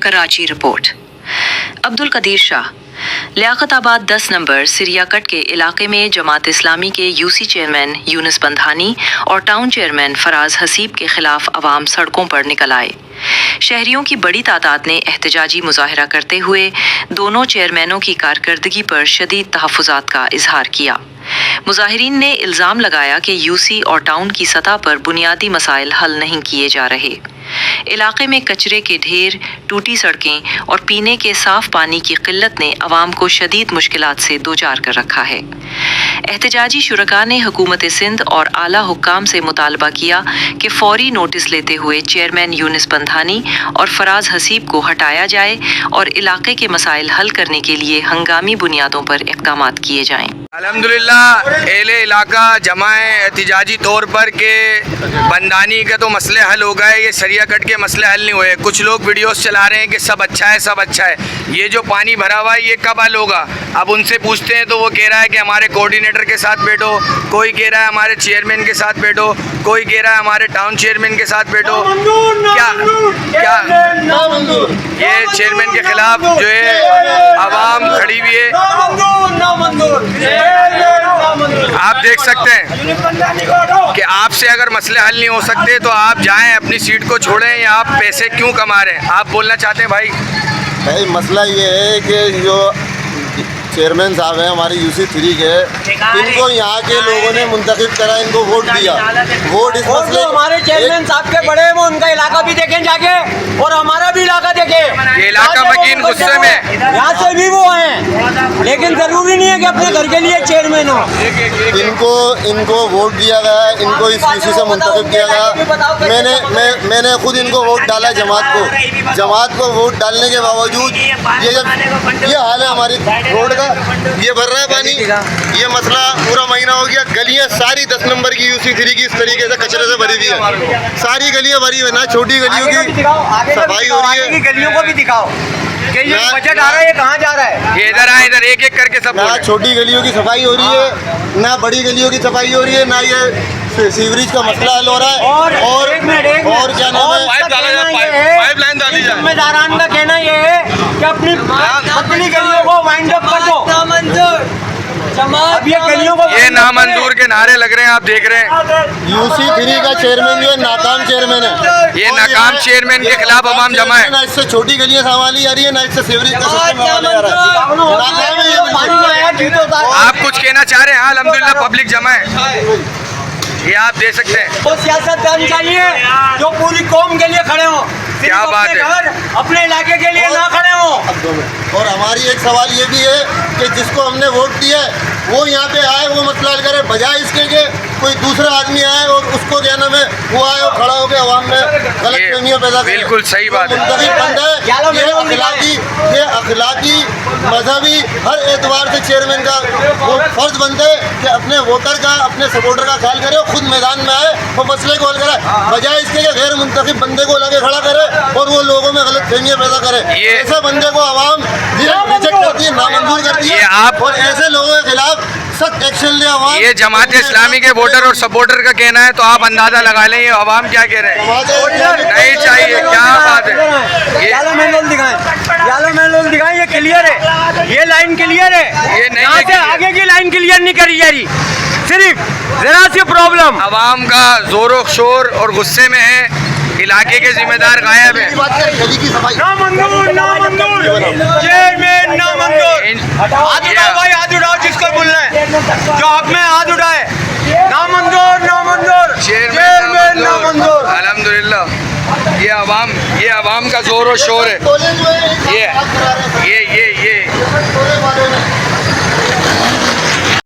Karachi report. Abdul Qadeer Shah. Liaquatabad 10 number सिरियाकट के इलाके में जमात इस्लामी के यूसी चेयरमैन यूनुस बंधानी और टाउन चेयरमैन फराज हसीब के खिलाफ अवाम सड़कों पर निकल आए। शहरियों की बड़ी तादाद ने एहतजाजी मुजाहरा करते हुए दोनों चेयरमैनों की कारकर्दगी पर शदीद तहफ़्फ़ुज़ात का इजहार किया। मुजाहिरीन ने इल्ज़ाम लगाया कि यूसी और टाउन की सतह पर बुनियादी मसाइल हल नहीं किए जा रहे। इलाके में कचरे के ढेर, टूटी सड़कें और पीने के साफ पानी की किल्लत ने अवाम को शदीद मुश्किलात से दोचार कर रखा है। एहतजाजी शुरका ने हुकूमत सिंध और आला हुक्काम से मुतालबा किया कि फौरी नोटिस लेते हुए चेयरमैन यूनुस बंधानी और फराज हसीब को हटाया जाए और इलाके के मसाइल हल करने के लिए हंगामी बुनियादों पर इक़दाम किए जाएं। अल्हम्दुलिल्लाह एले इलाका जमाए एहतजाजी तौर पर के बंदानी के तो मसले हल हो गए, ये सरियाकट के मसले हल नहीं हुए। कुछ लोग वीडियोस चला रहे हैं कि सब अच्छा है, सब अच्छा है। ये जो पानी भरा हुआ है ये कब हल होगा? अब उनसे पूछते हैं तो वो कह रहा है कि हमारे कोऑर्डिनेटर के साथ बैठो, कोई कह रहा है हमारे चेयरमैन के साथ बैठो, कोई कह रहा है हमारे टाउन चेयरमैन के साथ बैठो। क्या क्या ये चेयरमैन के खिलाफ जो है आवाम खड़ी हुई है। आप देख सकते हैं कि आपसे अगर मसले हल नहीं हो सकते तो आप जाएं, अपनी सीट को छोड़ें, या आप पैसे क्यों कमा रहे हैं? आप बोलना चाहते हैं भाई? मसला ये है कि जो चेयरमैन साहब हैं हमारे यूसी 3 के, इनको यहाँ के लोगों ने मुंतखब करा, इनको वोट दिया। वोट इस मसले हमारे चेयरमैन साहब के बड़े वो उनका इलाका भी देखें जाके और हमारा भी इलाका देखें। ये इलाका मकीन गुस्से में, यहाँ से भी वो हैं, लेकिन जरूरी नहीं है कि अपने घर के लिए चेयरमैन हो। इनको वोट दिया गया, इनको इस यूसी से मुंतखब किया गया। मैंने खुद इनको वोट डाला जमात को वोट डालने के बावजूद ये हाल है हमारी रोड का। ये भर रहा है पानी, ये मसला पूरा महीना हो गया। गलियां सारी 10 नंबर की यूसी 3 की इस तरीके से कचरे से भरी हुई है। सारी गलियां भरी हुई है, ना छोटी गलियों की सफाई हो रही है। गलियों को भी दिखाओ कि ये बजट आ रहा है, ये कहाँ जा रहा है? ये इधर आए, इधर एक एक करके सब। ना छोटी गलियों की सफाई हो रही है, ना बड़ी गलियों की सफाई हो रही है, ना ये सीवरेज का मसला हल हो रहा है। और क्या नाम है, पाइपलाइन डाली जाए। जिम्मेदारान का कहना ये है कि अपनी गलियों को वाइंड अप कर दो। अब ये गलियों को ये नामंजूर के नारे लग रहे हैं, आप देख रहे हैं। यूसी 3 का चेयरमैन जो है नाकाम चेयरमैन है। ये नाकाम चेयरमैन के खिलाफ अवाम जमा है। ना इससे छोटी गलियां संभाली जा रही है, ना इससे सीवरेज का सिस्टम संभाला जा रहा है। आप कुछ कहना चाह रहे हैं? हाँ, अल्हम्दुलिल्लाह पब्लिक जमा है, ये आप दे सकते हैं। वो सियासतदान चाहिए जो पूरी कौम के लिए खड़े हों, क्या बात है, अपने इलाके के लिए ना खड़े हों। और हमारी एक सवाल ये भी है कि जिसको हमने वोट दिया है वो यहाँ पे आए, वो मसला हल करे, बजाय इसके कि कोई दूसरा आदमी आए और उसको क्या नाम है वो आए और खड़ा होकर आवाम में गलत फहमियाँ पैदा करे। बिल्कुल सही बात है। ये अखलाकी मजहबी हर एतबार से चेयरमैन का वो फर्ज बनता है कि अपने वोटर का, अपने सपोर्टर का ख्याल करे, खुद मैदान में आए और मसले को हल करे, बजाय इसके कि गैर मुंतखब बंदे को लगे खड़ा करे और वो लोगों में गलत फहमियाँ पैदा करे। ऐसे बंदे को आवाम रिजेक्ट करती है, नामंजूर करती है। और ऐसे लोगों के खिलाफ सख्त एक्शन ले आवाम। ये जमात इस्लामी के वोटर और सपोर्टर का कहना है, तो आप अंदाजा लगा लें ये आवाम क्या कह रहे हैं। नहीं चाहिए, क्या बात है। यालो मेन रोल दिखाएं, ये क्लियर है, ये लाइन क्लियर है। ये नहीं यहाँ से आगे की लाइन क्लियर नहीं करी जा रही, सिर्फ जरा सी प्रॉब्लम। आवाम का जोरों शोर और गुस्से में है, इलाके के जिम्मेदार गायब है। चेयरमैन हाथ उठाओ भाई, हाथ उठाओ जिसको बोलना है, जो हक में हाथ उठाए। नामंजूर चेयरमैन नामंजूर। अल्हम्दुलिल्लाह ये आवाम का जोर और शोर है।